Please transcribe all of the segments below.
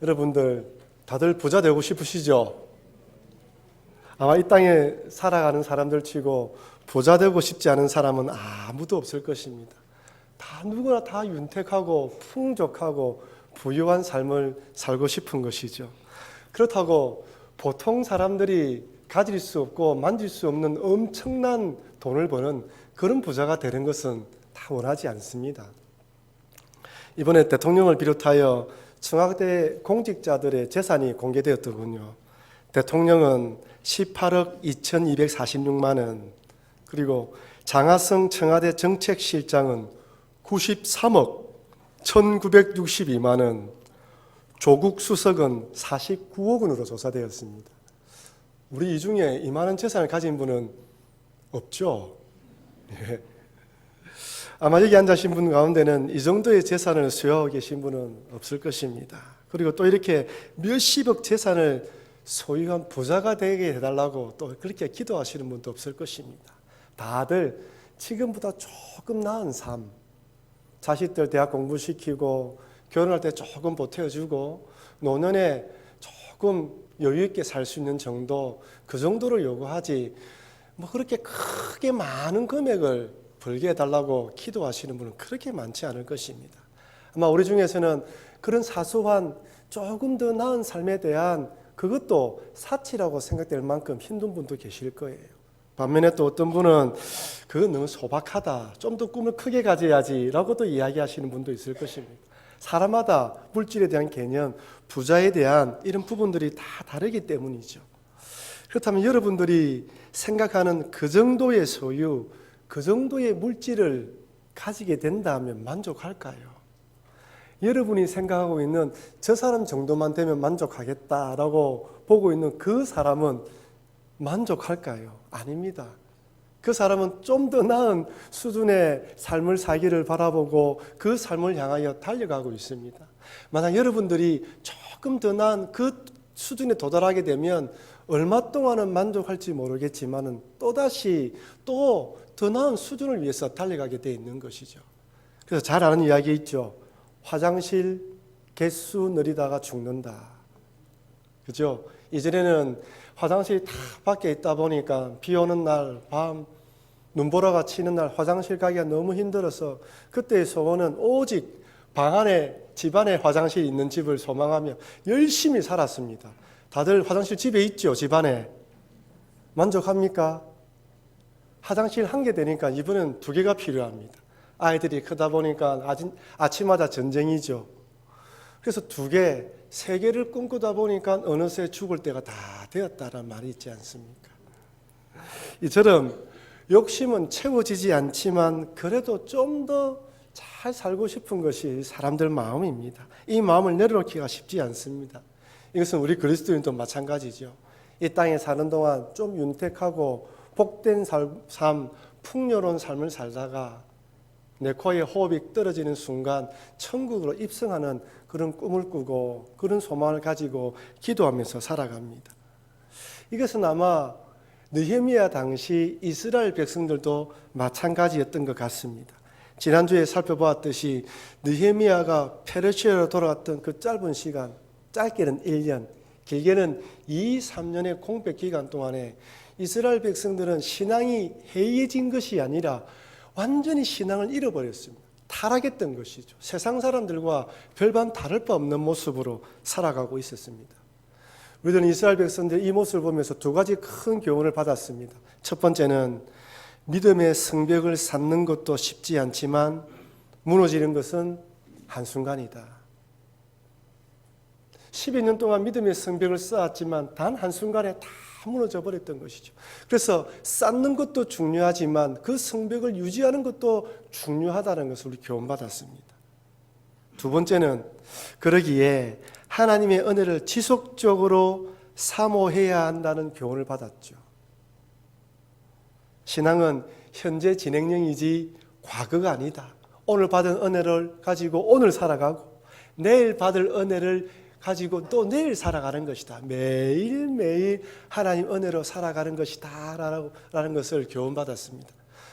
여러분들 다들 부자 되고 싶으시죠? 아마 이 땅에 살아가는 사람들 치고 부자 되고 싶지 않은 사람은 아무도 없을 것입니다. 다 누구나 다 윤택하고 풍족하고 부유한 삶을 살고 싶은 것이죠. 그렇다고 보통 사람들이 가질 수 없고 만질 수 없는 엄청난 돈을 버는 그런 부자가 되는 것은 다 원하지 않습니다. 이번에 대통령을 비롯하여 청와대 공직자들의 재산이 공개되었더군요. 대통령은 18억 2246만 원, 그리고 장하성 청와대 정책실장은 93억 1962만 원, 조국 수석은 49억 원으로 조사되었습니다. 우리 이 중에 이만한 재산을 가진 분은 없죠. 예. 아마 여기 앉아 계신 분 가운데는 이 정도의 재산을 소유하고 계신 분은 없을 것입니다. 그리고 또 이렇게 몇십억 재산을 소유한 부자가 되게 해달라고 또 그렇게 기도하시는 분도 없을 것입니다. 다들 지금보다 조금 나은 삶, 자식들 대학 공부시키고 결혼할 때 조금 보태주고 노년에 조금 여유 있게 살 수 있는 정도, 그 정도를 요구하지 뭐 그렇게 크게 많은 금액을 벌게 해달라고 기도하시는 분은 그렇게 많지 않을 것입니다. 아마 우리 중에서는 그런 사소한 조금 더 나은 삶에 대한 그것도 사치라고 생각될 만큼 힘든 분도 계실 거예요. 반면에 또 어떤 분은 그건 너무 소박하다, 좀 더 꿈을 크게 가져야지 라고도 이야기하시는 분도 있을 것입니다. 사람마다 물질에 대한 개념, 부자에 대한 이런 부분들이 다 다르기 때문이죠. 그렇다면 여러분들이 생각하는 그 정도의 소유, 그 정도의 물질을 가지게 된다면 만족할까요? 여러분이 생각하고 있는 저 사람 정도만 되면 만족하겠다라고 보고 있는 그 사람은 만족할까요? 아닙니다. 그 사람은 좀 더 나은 수준의 삶을 살기를 바라보고 그 삶을 향하여 달려가고 있습니다. 만약 여러분들이 조금 더 나은 그 수준에 도달하게 되면 얼마 동안은 만족할지 모르겠지만 또다시 또 더 나은 수준을 위해서 달려가게 되어 있는 것이죠. 그래서 잘 아는 이야기 있죠. 화장실 개수 늘리다가 죽는다. 그죠? 이전에는 화장실이 다 밖에 있다 보니까 비 오는 날, 밤, 눈보라가 치는 날 화장실 가기가 너무 힘들어서 그때의 소원은 오직 방 안에, 집 안에 화장실이 있는 집을 소망하며 열심히 살았습니다. 다들 화장실 집에 있죠? 집 안에. 만족합니까? 화장실 한 개 되니까 이번엔 두 개가 필요합니다. 아이들이 크다 보니까 아침마다 전쟁이죠. 그래서 두 개, 세 개를 꿈꾸다 보니까 어느새 죽을 때가 다 되었다는 말이 있지 않습니까? 이처럼 욕심은 채워지지 않지만 그래도 좀 더 잘 살고 싶은 것이 사람들 마음입니다. 이 마음을 내려놓기가 쉽지 않습니다. 이것은 우리 그리스도인도 마찬가지죠. 이 땅에 사는 동안 좀 윤택하고 복된 삶, 풍요로운 삶을 살다가 내 코에 호흡이 떨어지는 순간 천국으로 입성하는 그런 꿈을 꾸고 그런 소망을 가지고 기도하면서 살아갑니다. 이것은 아마 느헤미야 당시 이스라엘 백성들도 마찬가지였던 것 같습니다. 지난주에 살펴보았듯이 느헤미야가 페르시아로 돌아갔던 그 짧은 시간, 짧게는 1년, 길게는 2, 3년의 공백 기간 동안에 이스라엘 백성들은 신앙이 해이해진 것이 아니라 완전히 신앙을 잃어버렸습니다. 타락했던 것이죠. 세상 사람들과 별반 다를 바 없는 모습으로 살아가고 있었습니다. 우리들은 이스라엘 백성들의 이 모습을 보면서 두 가지 큰 교훈을 받았습니다. 첫 번째는 믿음의 성벽을 쌓는 것도 쉽지 않지만 무너지는 것은 한순간이다. 10여 년 동안 믿음의 성벽을 쌓았지만 단 한순간에 다 무너져 버렸던 것이죠. 그래서 쌓는 것도 중요하지만 그 성벽을 유지하는 것도 중요하다는 것을 우리 교훈받았습니다. 두 번째는 그러기에 하나님의 은혜를 지속적으로 사모해야 한다는 교훈을 받았죠. 신앙은 현재 진행형이지 과거가 아니다. 오늘 받은 은혜를 가지고 오늘 살아가고 내일 받을 은혜를 가지고 또 내일 살아가는 것이다. 매일매일 하나님 은혜로 살아가는 것이다 라는 것을 교훈받았습니다.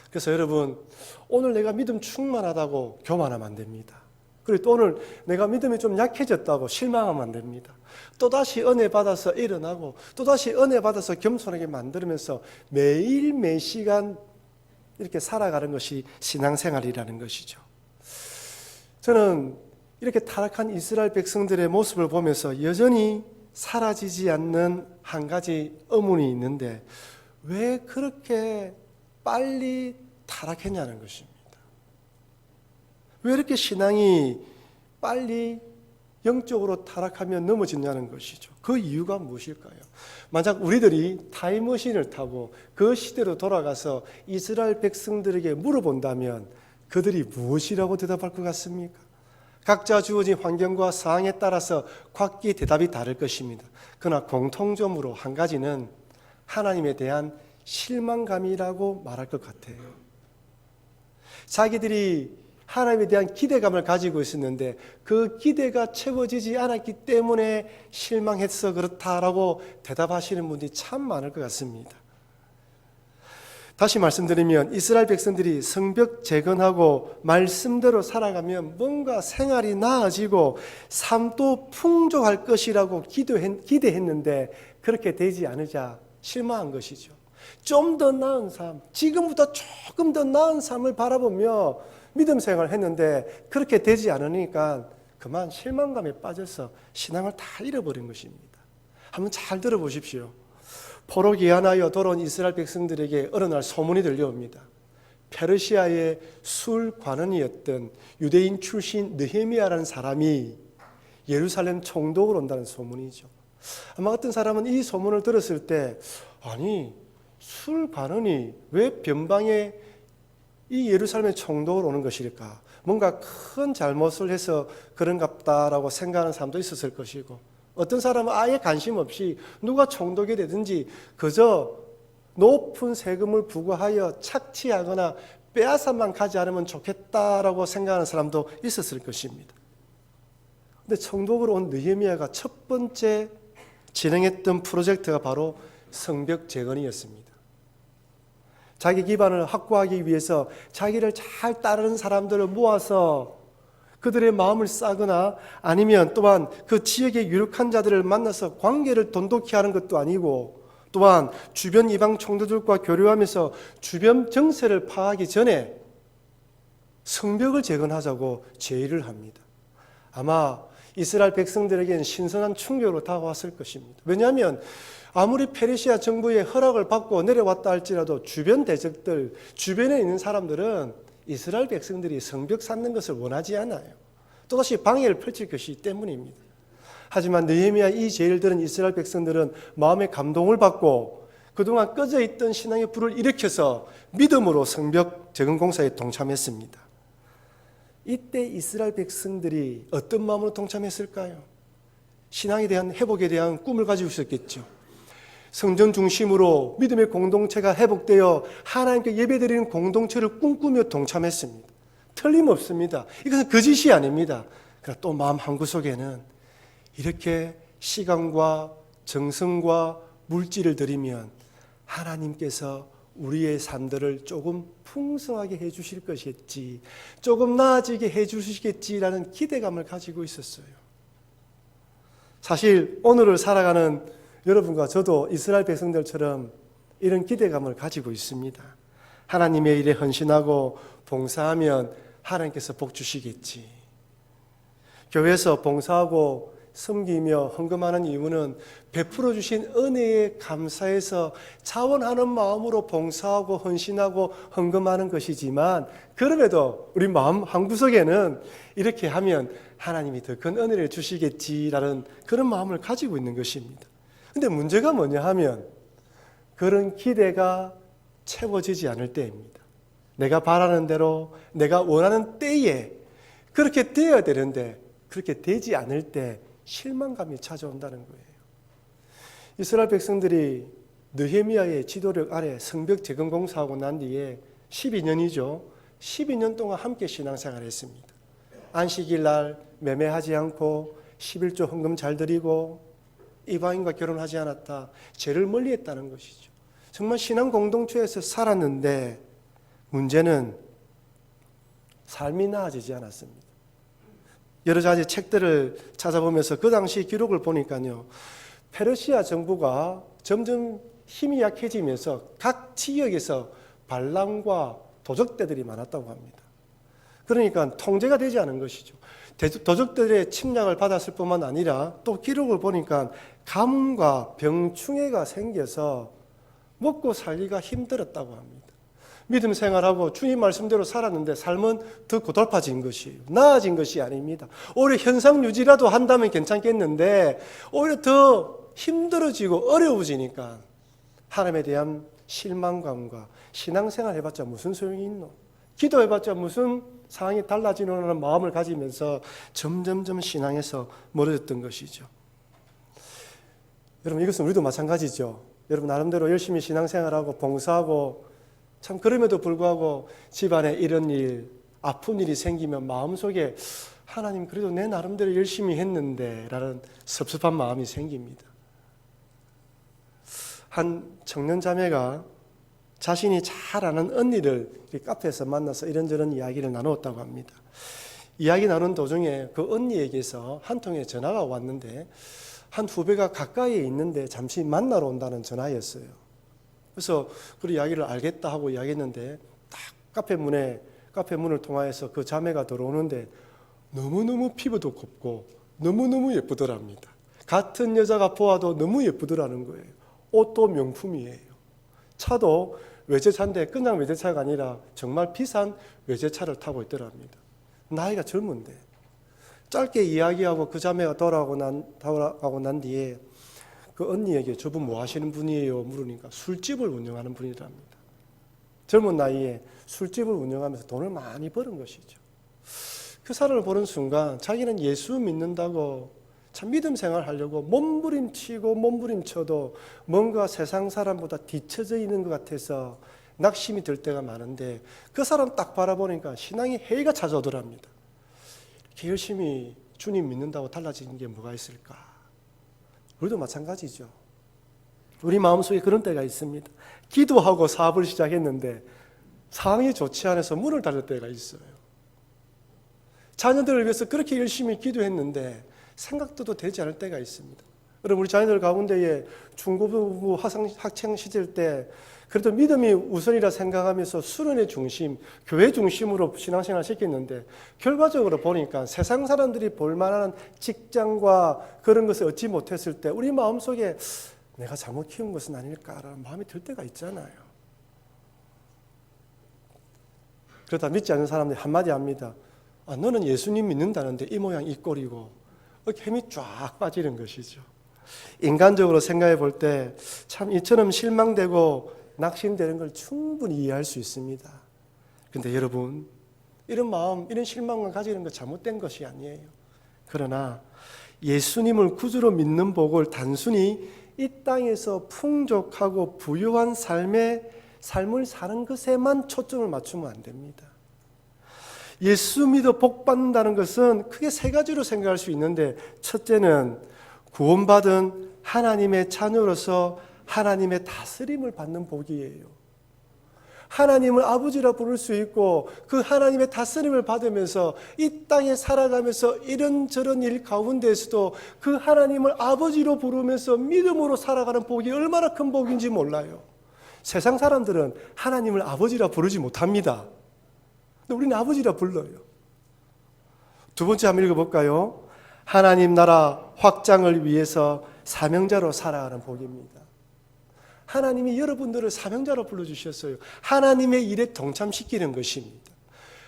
그래서 여러분, 오늘 내가 믿음 충만하다고 교만하면 안 됩니다. 그리고 또 오늘 내가 믿음이 좀 약해졌다고 실망하면 안 됩니다. 또다시 은혜 받아서 일어나고 또다시 은혜 받아서 겸손하게 만들면서 매일 매 시간 이렇게 살아가는 것이 신앙생활이라는 것이죠. 저는 이렇게 타락한 이스라엘 백성들의 모습을 보면서 여전히 사라지지 않는 한 가지 의문이 있는데 왜 그렇게 빨리 타락했냐는 것입니다. 왜 이렇게 신앙이 빨리 영적으로 타락하면 넘어지냐는 것이죠. 그 이유가 무엇일까요? 만약 우리들이 타임머신을 타고 그 시대로 돌아가서 이스라엘 백성들에게 물어본다면 그들이 무엇이라고 대답할 것 같습니까? 각자 주어진 환경과 상황에 따라서 각기 대답이 다를 것입니다. 그러나 공통점으로 한 가지는 하나님에 대한 실망감이라고 말할 것 같아요. 자기들이 하나님에 대한 기대감을 가지고 있었는데 그 기대가 채워지지 않았기 때문에 실망해서 그렇다라고 대답하시는 분들이 참 많을 것 같습니다. 다시 말씀드리면 이스라엘 백성들이 성벽 재건하고 말씀대로 살아가면 뭔가 생활이 나아지고 삶도 풍족할 것이라고 기대했는데 그렇게 되지 않으자 실망한 것이죠. 좀 더 나은 삶, 지금보다 조금 더 나은 삶을 바라보며 믿음 생활을 했는데 그렇게 되지 않으니까 그만 실망감에 빠져서 신앙을 다 잃어버린 것입니다. 한번 잘 들어보십시오. 포로 귀환하여 돌아온 이스라엘 백성들에게 어느 날 소문이 들려옵니다. 페르시아의 술관원이었던 유대인 출신 느헤미야라는 사람이 예루살렘 총독으로 온다는 소문이죠. 아마 어떤 사람은 이 소문을 들었을 때 아니 술관원이 왜 변방에 이 예루살렘의 총독으로 오는 것일까? 뭔가 큰 잘못을 해서 그런갑다라고 생각하는 사람도 있었을 것이고 어떤 사람은 아예 관심 없이 누가 총독이 되든지 그저 높은 세금을 부과하여 착취하거나 빼앗아만 가지 않으면 좋겠다라고 생각하는 사람도 있었을 것입니다. 그런데 총독으로 온 느헤미야가 첫 번째 진행했던 프로젝트가 바로 성벽 재건이었습니다. 자기 기반을 확고하기 위해서 자기를 잘 따르는 사람들을 모아서 그들의 마음을 싸거나 아니면 또한 그 지역의 유력한 자들을 만나서 관계를 돈독히 하는 것도 아니고 또한 주변 이방 총독들과 교류하면서 주변 정세를 파악하기 전에 성벽을 재건하자고 제의를 합니다. 아마 이스라엘 백성들에게는 신선한 충격으로 다가왔을 것입니다. 왜냐하면 아무리 페르시아 정부의 허락을 받고 내려왔다 할지라도 주변 대적들, 주변에 있는 사람들은 이스라엘 백성들이 성벽 쌓는 것을 원하지 않아요. 또다시 방해를 펼칠 것이기 때문입니다. 하지만 느헤미야 이 제의를 들은 이스라엘 백성들은 마음의 감동을 받고 그동안 꺼져 있던 신앙의 불을 일으켜서 믿음으로 성벽 재건 공사에 동참했습니다. 이때 이스라엘 백성들이 어떤 마음으로 동참했을까요? 신앙에 대한 회복에 대한 꿈을 가지고 있었겠죠. 성전 중심으로 믿음의 공동체가 회복되어 하나님께 예배드리는 공동체를 꿈꾸며 동참했습니다. 틀림없습니다. 이것은 거짓이 아닙니다. 그러나 또 마음 한구석에는 이렇게 시간과 정성과 물질을 들이면 하나님께서 우리의 삶들을 조금 풍성하게 해주실 것이겠지, 조금 나아지게 해주시겠지라는 기대감을 가지고 있었어요. 사실 오늘을 살아가는 여러분과 저도 이스라엘 백성들처럼 이런 기대감을 가지고 있습니다. 하나님의 일에 헌신하고 봉사하면 하나님께서 복 주시겠지. 교회에서 봉사하고 섬기며 헌금하는 이유는 베풀어 주신 은혜에 감사해서 자원하는 마음으로 봉사하고 헌신하고 헌금하는 것이지만 그럼에도 우리 마음 한구석에는 이렇게 하면 하나님이 더 큰 은혜를 주시겠지라는 그런 마음을 가지고 있는 것입니다. 근데 문제가 뭐냐 하면 그런 기대가 채워지지 않을 때입니다. 내가 바라는 대로 내가 원하는 때에 그렇게 되어야 되는데 그렇게 되지 않을 때 실망감이 찾아온다는 거예요. 이스라엘 백성들이 느헤미야의 지도력 아래 성벽 재건 공사하고 난 뒤에 12년이죠. 12년 동안 함께 신앙생활을 했습니다. 안식일 날 매매하지 않고 11조 헌금 잘 드리고 이방인과 결혼하지 않았다. 죄를 멀리했다는 것이죠. 정말 신앙 공동체에서 살았는데 문제는 삶이 나아지지 않았습니다. 여러 가지 책들을 찾아보면서 그 당시 기록을 보니까요, 페르시아 정부가 점점 힘이 약해지면서 각 지역에서 반란과 도적대들이 많았다고 합니다. 그러니까 통제가 되지 않은 것이죠. 도적들의 침략을 받았을 뿐만 아니라 또 기록을 보니까 가뭄과 병충해가 생겨서 먹고 살기가 힘들었다고 합니다. 믿음 생활하고 주님 말씀대로 살았는데 삶은 더 고달파진 것이에요. 나아진 것이 아닙니다. 오히려 현상 유지라도 한다면 괜찮겠는데 오히려 더 힘들어지고 어려워지니까 하나님에 대한 실망감과 신앙생활 해봤자 무슨 소용이 있노? 기도해봤자 무슨 상황이 달라지는 마음을 가지면서 점점점 신앙에서 멀어졌던 것이죠. 여러분, 이것은 우리도 마찬가지죠. 여러분, 나름대로 열심히 신앙생활하고 봉사하고 참 그럼에도 불구하고 집안에 이런 일, 아픈 일이 생기면 마음속에 하나님 그래도 내 나름대로 열심히 했는데 라는 섭섭한 마음이 생깁니다. 한 청년 자매가 자신이 잘 아는 언니를 카페에서 만나서 이런저런 이야기를 나누었다고 합니다. 이야기 나눈 도중에 그 언니에게서 한 통의 전화가 왔는데 한 후배가 가까이에 있는데 잠시 만나러 온다는 전화였어요. 그래서 그 이야기를 알겠다 하고 이야기했는데 딱 카페 문을 통하여서 그 자매가 들어오는데 너무너무 피부도 곱고 너무너무 예쁘더랍니다. 같은 여자가 보아도 너무 예쁘더라는 거예요. 옷도 명품이에요. 차도 외제차인데 그냥 외제차가 아니라 정말 비싼 외제차를 타고 있더랍니다. 나이가 젊은데. 짧게 이야기하고 그 자매가 돌아가고 난 뒤에 그 언니에게 저분 뭐 하시는 분이에요? 물으니까 술집을 운영하는 분이랍니다. 젊은 나이에 술집을 운영하면서 돈을 많이 버는 것이죠. 그 사람을 보는 순간 자기는 예수 믿는다고 참 믿음 생활하려고 몸부림쳐도 뭔가 세상 사람보다 뒤처져 있는 것 같아서 낙심이 들 때가 많은데 그 사람 딱 바라보니까 신앙이 해가 찾아오더랍니다. 이렇게 열심히 주님 믿는다고 달라지는 게 뭐가 있을까? 우리도 마찬가지죠. 우리 마음속에 그런 때가 있습니다. 기도하고 사업을 시작했는데 상황이 좋지 않아서 문을 닫을 때가 있어요. 자녀들을 위해서 그렇게 열심히 기도했는데 생각도 되지 않을 때가 있습니다. 여러분, 우리 자녀들 가운데에 중고등부 학창 시절 때 그래도 믿음이 우선이라 생각하면서 수련의 중심, 교회 중심으로 신앙생활을 시켰는데 결과적으로 보니까 세상 사람들이 볼만한 직장과 그런 것을 얻지 못했을 때 우리 마음속에 내가 잘못 키운 것은 아닐까라는 마음이 들 때가 있잖아요. 그러다 믿지 않는 사람들이 한마디 합니다. 너는 예수님 믿는다는데 이 모양 이 꼴이고 힘이 쫙 빠지는 것이죠. 인간적으로 생각해 볼 때 참 이처럼 실망되고 낙심되는 걸 충분히 이해할 수 있습니다. 그런데 여러분, 이런 마음, 이런 실망을 가지는 거 잘못된 것이 아니에요. 그러나 예수님을 구주로 믿는 복을 단순히 이 땅에서 풍족하고 부유한 삶을 사는 것에만 초점을 맞추면 안 됩니다. 예수 믿어 복 받는다는 것은 크게 세 가지로 생각할 수 있는데, 첫째는 구원받은 하나님의 자녀로서 하나님의 다스림을 받는 복이에요. 하나님을 아버지라 부를 수 있고 그 하나님의 다스림을 받으면서 이 땅에 살아가면서 이런저런 일 가운데에서도 그 하나님을 아버지로 부르면서 믿음으로 살아가는 복이 얼마나 큰 복인지 몰라요. 세상 사람들은 하나님을 아버지라 부르지 못합니다. 근데 우리는 아버지라 불러요. 두 번째 한번 읽어볼까요? 하나님 나라 확장을 위해서 사명자로 살아가는 복입니다. 하나님이 여러분들을 사명자로 불러주셨어요. 하나님의 일에 동참시키는 것입니다.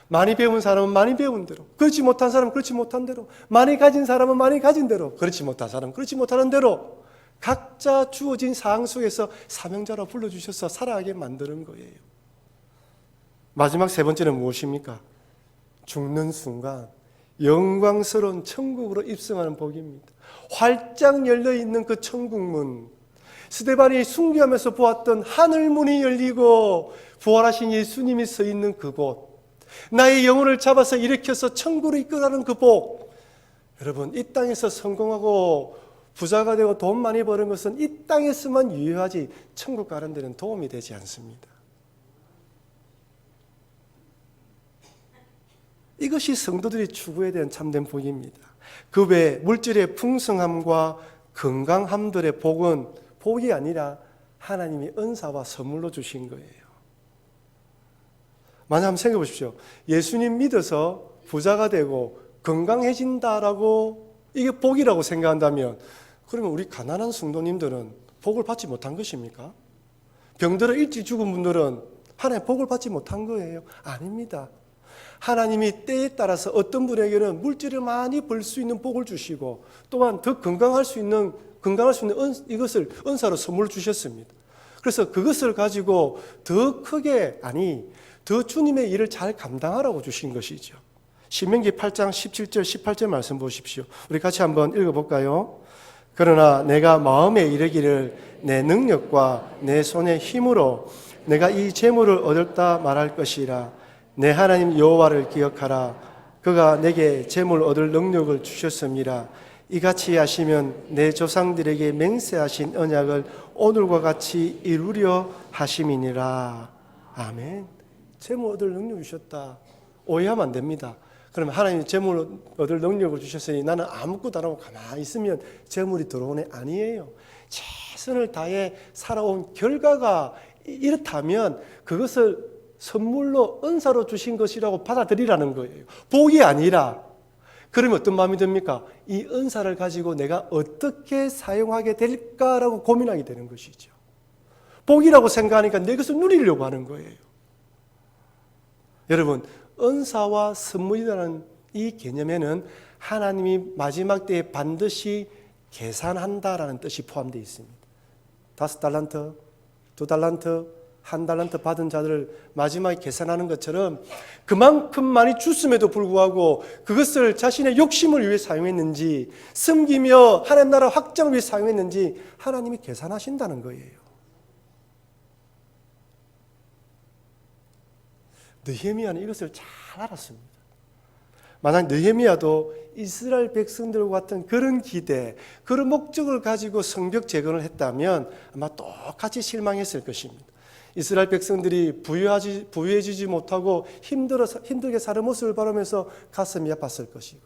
많이 배운 사람은 많이 배운 대로, 그렇지 못한 사람은 그렇지 못한 대로, 많이 가진 사람은 많이 가진 대로, 그렇지 못한 사람은 그렇지 못하는 대로 각자 주어진 상황 속에서 사명자로 불러주셔서 살아가게 만드는 거예요. 마지막 세 번째는 무엇입니까? 죽는 순간 영광스러운 천국으로 입성하는 복입니다. 활짝 열려있는 그 천국문, 스데반이 순교하면서 보았던 하늘문이 열리고 부활하신 예수님이 서 있는 그곳, 나의 영혼을 잡아서 일으켜서 천국으로 이끌어가는 그 복. 여러분, 이 땅에서 성공하고 부자가 되고 돈 많이 버는 것은 이 땅에서만 유효하지 천국 가는 데는 도움이 되지 않습니다. 이것이 성도들이 추구해야 되는 참된 복입니다. 그 외 물질의 풍성함과 건강함들의 복은 복이 아니라 하나님이 은사와 선물로 주신 거예요. 만약 한번 생각해 보십시오. 예수님 믿어서 부자가 되고 건강해진다라고 이게 복이라고 생각한다면, 그러면 우리 가난한 성도님들은 복을 받지 못한 것입니까? 병들어 일찍 죽은 분들은 하나님의 복을 받지 못한 거예요? 아닙니다. 하나님이 때에 따라서 어떤 분에게는 물질을 많이 벌 수 있는 복을 주시고, 또한 더 건강할 수 있는 이것을 은사로 선물을 주셨습니다. 그래서 그것을 가지고 더 크게, 더 주님의 일을 잘 감당하라고 주신 것이죠. 신명기 8장 17절 18절 말씀 보십시오. 우리 같이 한번 읽어볼까요? 그러나 내가 마음에 이르기를 내 능력과 내 손의 힘으로 내가 이 재물을 얻었다 말할 것이라. 내 하나님 여호와를 기억하라. 그가 내게 재물 얻을 능력을 주셨음이라. 이같이 하시면 내 조상들에게 맹세하신 언약을 오늘과 같이 이루려 하심이니라. 아멘. 재물 얻을 능력 주셨다. 오해하면 안 됩니다. 그러면 하나님이 재물 얻을 능력을 주셨으니 나는 아무것도 안 하고 가만히 있으면 재물이 들어오네? 아니에요. 최선을 다해 살아온 결과가 이렇다면 그것을 선물로 은사로 주신 것이라고 받아들이라는 거예요. 복이 아니라. 그러면 어떤 마음이 듭니까? 이 은사를 가지고 내가 어떻게 사용하게 될까라고 고민하게 되는 것이죠. 복이라고 생각하니까 내 것을 누리려고 하는 거예요. 여러분, 은사와 선물이라는 이 개념에는 하나님이 마지막 때에 반드시 계산한다라는 뜻이 포함되어 있습니다. 5달란트, 2달란트, 1달란트 받은 자들을 마지막에 계산하는 것처럼 그만큼 많이 줬음에도 불구하고 그것을 자신의 욕심을 위해 사용했는지, 섬기며 하나님 나라 확장을 위해 사용했는지 하나님이 계산하신다는 거예요. 느헤미야는 이것을 잘 알았습니다. 만약 느헤미야도 이스라엘 백성들과 같은 그런 기대, 그런 목적을 가지고 성벽 재건을 했다면 아마 똑같이 실망했을 것입니다. 이스라엘 백성들이 부유해지지 못하고 힘들게 사는 모습을 바라면서 가슴이 아팠을 것이고,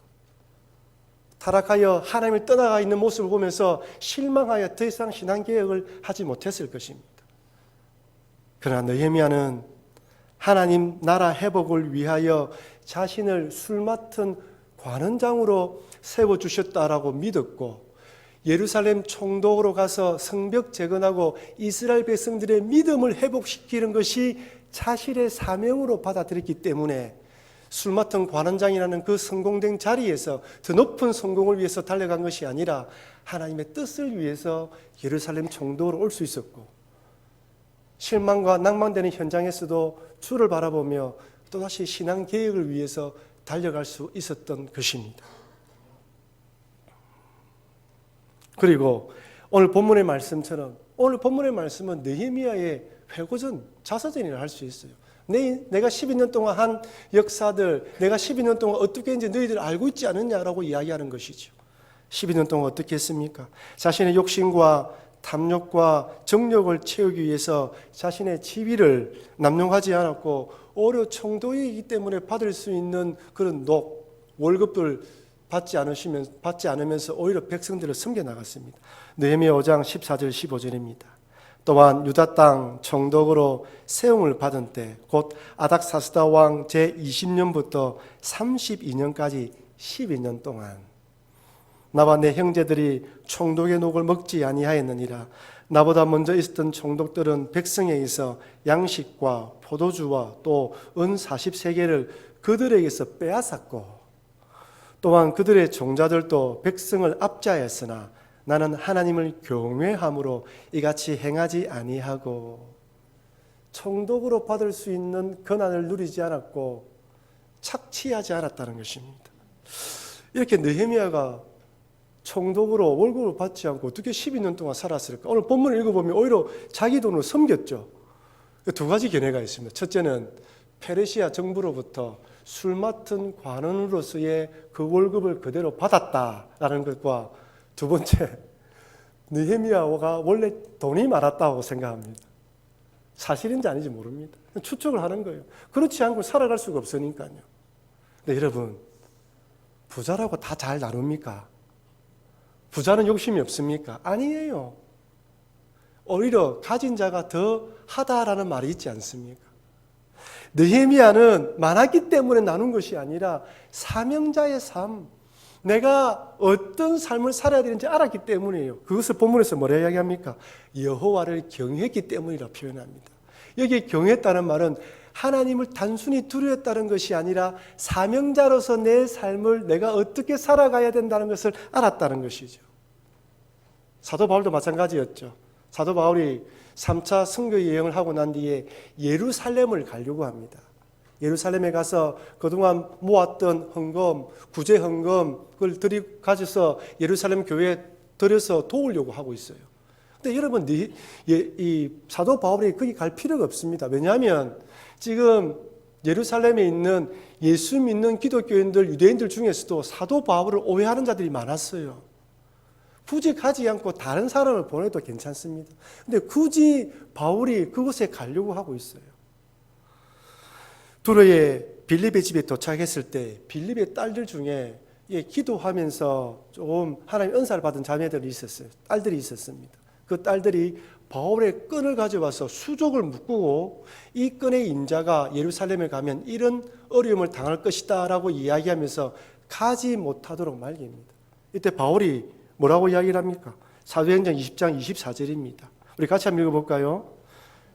타락하여 하나님을 떠나가 있는 모습을 보면서 실망하여 더 이상 신앙개혁을 하지 못했을 것입니다. 그러나 느헤미야는 하나님 나라 회복을 위하여 자신을 술 맡은 관원장으로 세워주셨다라고 믿었고, 예루살렘 총독으로 가서 성벽 재건하고 이스라엘 백성들의 믿음을 회복시키는 것이 자신의 사명으로 받아들였기 때문에 술 맡은 관원장이라는 그 성공된 자리에서 더 높은 성공을 위해서 달려간 것이 아니라 하나님의 뜻을 위해서 예루살렘 총독으로 올 수 있었고, 실망과 낭망되는 현장에서도 주를 바라보며 또다시 신앙 개혁을 위해서 달려갈 수 있었던 것입니다. 그리고 오늘 본문의 말씀처럼, 오늘 본문의 말씀은 느헤미야의 회고전, 자서전이라 할 수 있어요. 내가 12년 동안 한 역사들, 내가 12년 동안 어떻게 했는지 너희들 알고 있지 않느냐라고 이야기하는 것이죠. 12년 동안 어떻게 했습니까? 자신의 욕심과 탐욕과 정욕을 채우기 위해서 자신의 지위를 남용하지 않았고, 오히려 총독이기 때문에 받을 수 있는 그런 월급을 받지 않으면서 오히려 백성들을 섬겨나갔습니다. 느헤미야 5장 14절 15절입니다. 또한 유다 땅 총독으로 세움을 받은 때 곧 아닥사스다 왕 제20년부터 32년까지 12년 동안 나와 내 형제들이 총독의 녹을 먹지 아니하였느니라. 나보다 먼저 있었던 총독들은 백성에 있어 양식과 포도주와 또 은 40세겔을 그들에게서 빼앗았고, 또한 그들의 종자들도 백성을 압제하였으나 나는 하나님을 경외함으로 이같이 행하지 아니하고, 총독으로 받을 수 있는 권한을 누리지 않았고 착취하지 않았다는 것입니다. 이렇게 느헤미야가 총독으로 월급을 받지 않고 어떻게 12년 동안 살았을까? 오늘 본문을 읽어보면 오히려 자기 돈을 섬겼죠. 두 가지 견해가 있습니다. 첫째는 페르시아 정부로부터 술 맡은 관원으로서의 그 월급을 그대로 받았다라는 것과, 두 번째, 느헤미야가 원래 돈이 많았다고 생각합니다. 사실인지 아닌지 모릅니다. 추측을 하는 거예요. 그렇지 않고 살아갈 수가 없으니까요. 근데 여러분, 부자라고 다 잘 나눕니까? 부자는 욕심이 없습니까? 아니에요. 오히려 가진 자가 더 하다라는 말이 있지 않습니까? 느헤미야는 많았기 때문에 나눈 것이 아니라 사명자의 삶, 내가 어떤 삶을 살아야 되는지 알았기 때문이에요. 그것을 본문에서 뭐라 이야기합니까? 여호와를 경외했기 때문이라 표현합니다. 여기 경외했다는 말은 하나님을 단순히 두려웠다는 것이 아니라 사명자로서 내 삶을 내가 어떻게 살아가야 된다는 것을 알았다는 것이죠. 사도 바울도 마찬가지였죠. 사도 바울이 3차 선교 여행을 하고 난 뒤에 예루살렘을 가려고 합니다. 예루살렘에 가서 그동안 모았던 헌금, 구제 헌금 그걸 가져서 예루살렘 교회에 들여서 도우려고 하고 있어요. 근데 여러분, 이 사도 바울이 거기 갈 필요가 없습니다. 왜냐하면 지금 예루살렘에 있는 예수 믿는 기독교인들, 유대인들 중에서도 사도 바울을 오해하는 자들이 많았어요. 굳이 가지 않고 다른 사람을 보내도 괜찮습니다. 근데 굳이 바울이 그곳에 가려고 하고 있어요. 두로의 빌립의 집에 도착했을 때 빌립의 딸들 중에 기도하면서 좀 하나님의 은사를 받은 자매들이 있었어요. 딸들이 있었습니다. 그 딸들이 바울의 끈을 가져와서 수족을 묶고 이 끈의 인자가 예루살렘에 가면 이런 어려움을 당할 것이다 라고 이야기하면서 가지 못하도록 말깁니다. 이때 바울이 뭐라고 이야기를 합니까? 사도행전 20장 24절입니다. 우리 같이 한번 읽어볼까요?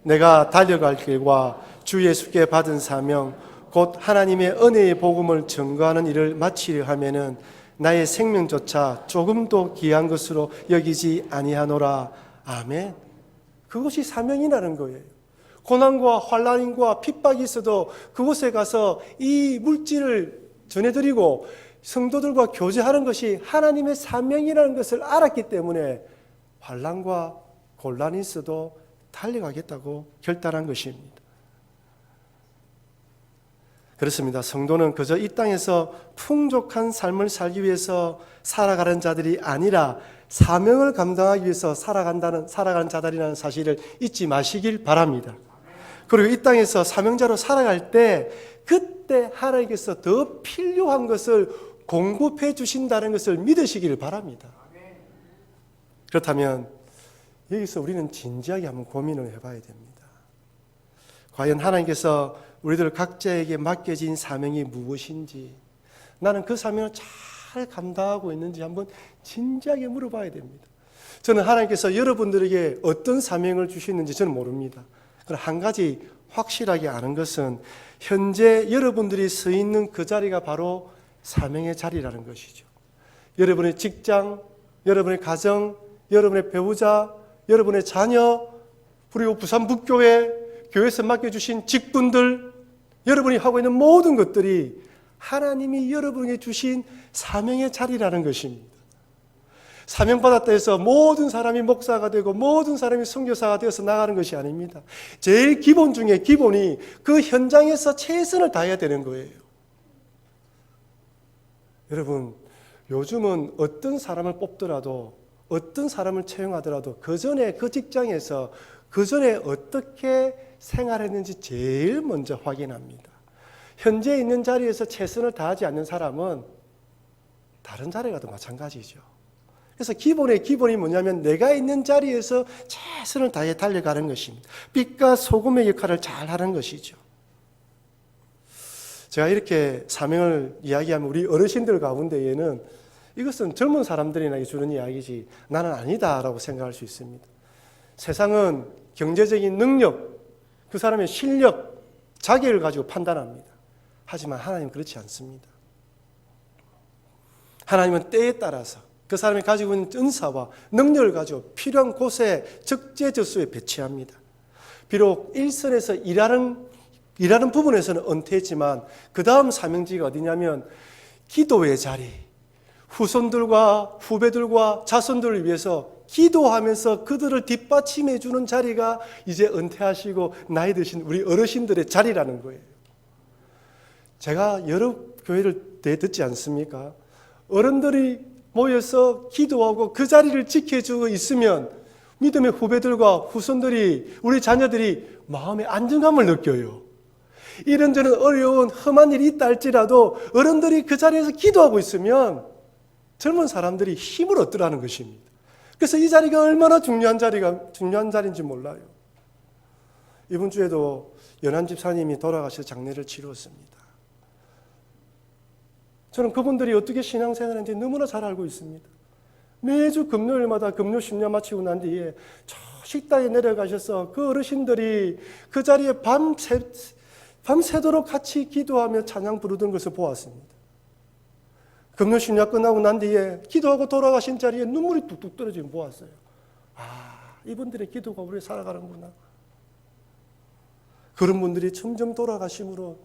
내가 달려갈 길과 주 예수께 받은 사명 곧 하나님의 은혜의 복음을 증거하는 일을 마치려 하면은 나의 생명조차 조금도 귀한 것으로 여기지 아니하노라. 아멘. 그것이 사명이라는 거예요. 고난과 환난과 핍박이 있어도 그곳에 가서 이 물질을 전해드리고 성도들과 교제하는 것이 하나님의 사명이라는 것을 알았기 때문에 환난과 곤란이 있어도 달려가겠다고 결단한 것입니다. 그렇습니다. 성도는 그저 이 땅에서 풍족한 삶을 살기 위해서 살아가는 자들이 아니라 사명을 감당하기 위해서 살아가는 자들이라는 사실을 잊지 마시길 바랍니다. 그리고 이 땅에서 사명자로 살아갈 때 그때 하나님께서 더 필요한 것을 공급해 주신다는 것을 믿으시길 바랍니다. 그렇다면 여기서 우리는 진지하게 한번 고민을 해봐야 됩니다. 과연 하나님께서 우리들 각자에게 맡겨진 사명이 무엇인지, 나는 그 사명을 잘 감당하고 있는지 한번 진지하게 물어봐야 됩니다. 저는 하나님께서 여러분들에게 어떤 사명을 주시는지 저는 모릅니다. 그러나 한 가지 확실하게 아는 것은 현재 여러분들이 서 있는 그 자리가 바로 사명의 자리라는 것이죠. 여러분의 직장, 여러분의 가정, 여러분의 배우자, 여러분의 자녀, 그리고 부산 북교회, 교회에서 맡겨주신 직분들, 여러분이 하고 있는 모든 것들이 하나님이 여러분에게 주신 사명의 자리라는 것입니다. 사명받았다 해서 모든 사람이 목사가 되고 모든 사람이 선교사가 되어서 나가는 것이 아닙니다. 제일 기본 중에 기본이 그 현장에서 최선을 다해야 되는 거예요. 여러분, 요즘은 어떤 사람을 뽑더라도 어떤 사람을 채용하더라도 그 전에 그 직장에서 그 전에 어떻게 생활했는지 제일 먼저 확인합니다. 현재 있는 자리에서 최선을 다하지 않는 사람은 다른 자리에 가도 마찬가지죠. 그래서 기본의 기본이 뭐냐면 내가 있는 자리에서 최선을 다해 달려가는 것입니다. 빛과 소금의 역할을 잘 하는 것이죠. 제가 이렇게 사명을 이야기하면 우리 어르신들 가운데에는 이것은 젊은 사람들이나 주는 이야기지 나는 아니다라고 생각할 수 있습니다. 세상은 경제적인 능력, 그 사람의 실력, 자격을 가지고 판단합니다. 하지만 하나님은 그렇지 않습니다. 하나님은 때에 따라서 그 사람이 가지고 있는 은사와 능력을 가지고 필요한 곳에 적재적소에 배치합니다. 비록 일선에서 일하는 부분에서는 은퇴했지만 그 다음 사명지가 어디냐면 기도의 자리, 후손들과 후배들과 자손들을 위해서 기도하면서 그들을 뒷받침해 주는 자리가 이제 은퇴하시고 나이 드신 우리 어르신들의 자리라는 거예요. 제가 여러 교회를 듣지 않습니까? 어른들이 모여서 기도하고 그 자리를 지켜주고 있으면 믿음의 후배들과 후손들이 우리 자녀들이 마음의 안정감을 느껴요. 이런저런 어려운 험한 일이 있다 할지라도 어른들이 그 자리에서 기도하고 있으면 젊은 사람들이 힘을 얻더라는 것입니다. 그래서 이 자리가 얼마나 중요한 자리인지 몰라요. 이번 주에도 연한 집사님이 돌아가셔서 장례를 치루었습니다. 저는 그분들이 어떻게 신앙생활하는지 너무나 잘 알고 있습니다. 매주 금요일마다 금요 심야 마치고 난 뒤에 저 식당에 내려가셔서 그 어르신들이 그 자리에 밤새도록 같이 기도하며 찬양 부르던 것을 보았습니다. 금요 심야 끝나고 난 뒤에 기도하고 돌아가신 자리에 눈물이 뚝뚝 떨어지면 보았어요. 이분들의 기도가 우리 살아가는구나. 그런 분들이 점점 돌아가심으로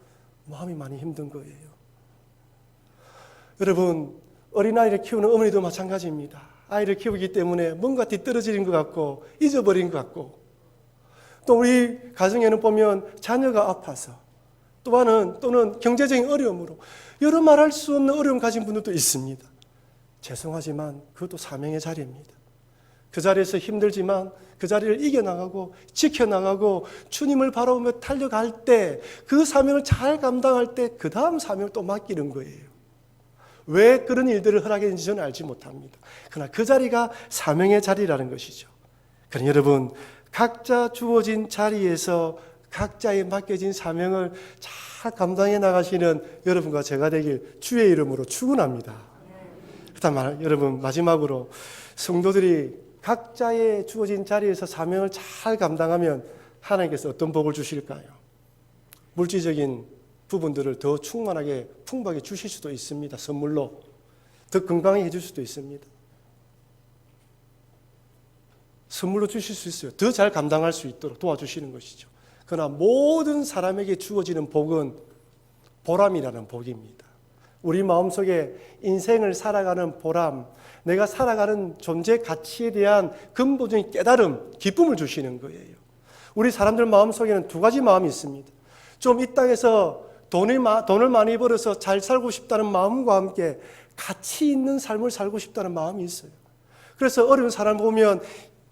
마음이 많이 힘든 거예요. 여러분, 어린아이를 키우는 어머니도 마찬가지입니다. 아이를 키우기 때문에 뭔가 뒤떨어지는 것 같고 잊어버린 것 같고, 또 우리 가정에는 보면 자녀가 아파서 또는 경제적인 어려움으로 여러 말할 수 없는 어려움 가진 분들도 있습니다. 죄송하지만 그것도 사명의 자리입니다. 그 자리에서 힘들지만 그 자리를 이겨나가고 지켜나가고 주님을 바라보며 달려갈 때, 그 사명을 잘 감당할 때 그 다음 사명을 또 맡기는 거예요. 왜 그런 일들을 허락했는지 저는 알지 못합니다. 그러나 그 자리가 사명의 자리라는 것이죠. 그러나 여러분, 각자 주어진 자리에서 각자에 맡겨진 사명을 잘 감당해 나가시는 여러분과 제가 되길 주의 이름으로 축원합니다. 그렇다면 여러분, 마지막으로 성도들이 각자의 주어진 자리에서 사명을 잘 감당하면 하나님께서 어떤 복을 주실까요? 물질적인 부분들을 더 충만하게 풍부하게 주실 수도 있습니다. 선물로 더 건강하게 해줄 수도 있습니다. 선물로 주실 수 있어요. 더 잘 감당할 수 있도록 도와주시는 것이죠. 그러나 모든 사람에게 주어지는 복은 보람이라는 복입니다. 우리 마음속에 인생을 살아가는 보람, 내가 살아가는 존재 가치에 대한 근본적인 깨달음, 기쁨을 주시는 거예요. 우리 사람들 마음속에는 두 가지 마음이 있습니다. 좀 이 땅에서 돈을 많이 벌어서 잘 살고 싶다는 마음과 함께 가치 있는 삶을 살고 싶다는 마음이 있어요. 그래서 어려운 사람 보면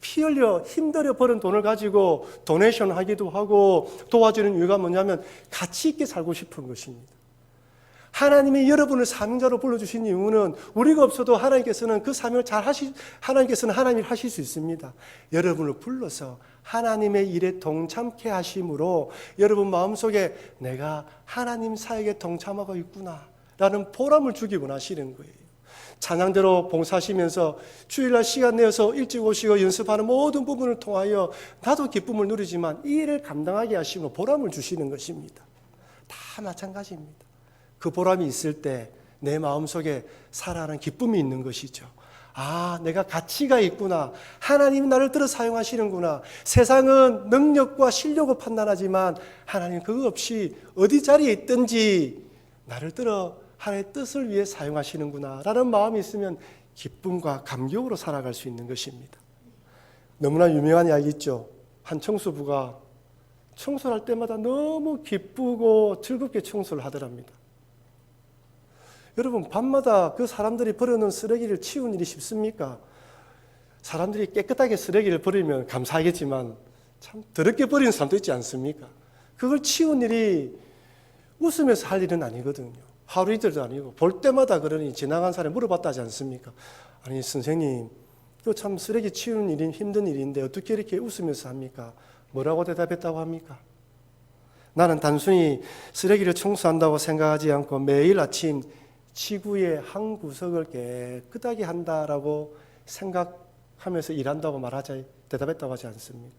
피 흘려 힘들어 버는 돈을 가지고 도네이션 하기도 하고 도와주는 이유가 뭐냐면 가치 있게 살고 싶은 것입니다. 하나님이 여러분을 사명자로 불러주신 이유는 우리가 없어도 하나님께서는 그 사명을 하나님이 하실 수 있습니다. 여러분을 불러서 하나님의 일에 동참케 하심으로 여러분 마음속에 내가 하나님 사역에 동참하고 있구나 라는 보람을 주기 원하시는 거예요. 찬양대로 봉사하시면서 주일날 시간 내어서 일찍 오시고 연습하는 모든 부분을 통하여 나도 기쁨을 누리지만 이 일을 감당하게 하심으로 보람을 주시는 것입니다. 다 마찬가지입니다. 그 보람이 있을 때 내 마음속에 살아가는 기쁨이 있는 것이죠. 내가 가치가 있구나. 하나님이 나를 들어 사용하시는구나. 세상은 능력과 실력을 판단하지만 하나님 그거 없이 어디 자리에 있든지 나를 들어 하나님의 뜻을 위해 사용하시는구나 라는 마음이 있으면 기쁨과 감격으로 살아갈 수 있는 것입니다. 너무나 유명한 이야기 있죠. 한 청소부가 청소를 할 때마다 너무 기쁘고 즐겁게 청소를 하더랍니다. 여러분, 밤마다 그 사람들이 버려놓은 쓰레기를 치우는 일이 쉽습니까? 사람들이 깨끗하게 쓰레기를 버리면 감사하겠지만 참 더럽게 버리는 사람도 있지 않습니까? 그걸 치우는 일이 웃으면서 할 일은 아니거든요. 하루 이틀도 아니고 볼 때마다 그러니 지나간 사람이 물어봤다 하지 않습니까? 아니 선생님, 이거 참 쓰레기 치우는 일이 힘든 일인데 어떻게 이렇게 웃으면서 합니까? 뭐라고 대답했다고 합니까? 나는 단순히 쓰레기를 청소한다고 생각하지 않고 매일 아침 지구의 한 구석을 깨끗하게 한다라고 생각하면서 일한다고 대답했다고 하지 않습니까?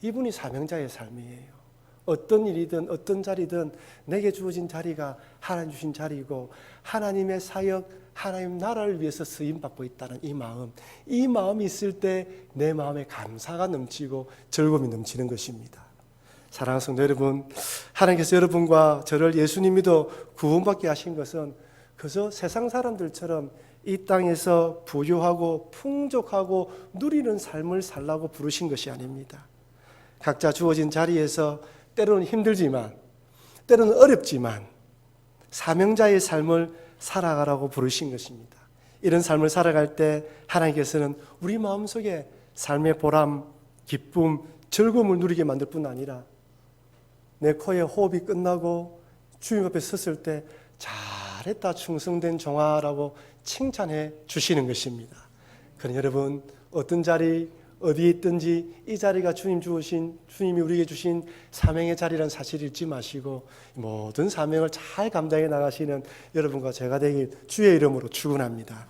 이분이 사명자의 삶이에요. 어떤 일이든 어떤 자리든 내게 주어진 자리가 하나님 주신 자리이고 하나님의 사역, 하나님 나라를 위해서 쓰임받고 있다는 이 마음이 있을 때 내 마음에 감사가 넘치고 즐거움이 넘치는 것입니다. 사랑하는 성도 여러분, 하나님께서 여러분과 저를 예수님 믿어 구원받게 하신 것은 그저 세상 사람들처럼 이 땅에서 부유하고 풍족하고 누리는 삶을 살라고 부르신 것이 아닙니다. 각자 주어진 자리에서 때로는 힘들지만 때로는 어렵지만 사명자의 삶을 살아가라고 부르신 것입니다. 이런 삶을 살아갈 때 하나님께서는 우리 마음속에 삶의 보람, 기쁨, 즐거움을 누리게 만들 뿐 아니라 내 코에 호흡이 끝나고 주님 앞에 섰을 때 잘했다 충성된 종아라고 칭찬해 주시는 것입니다. 그럼 여러분 어떤 자리 어디에 있든지 이 자리가 주님이 우리에게 주신 사명의 자리라는 사실을 잊지 마시고 모든 사명을 잘 감당해 나가시는 여러분과 제가 되길 주의 이름으로 축원합니다.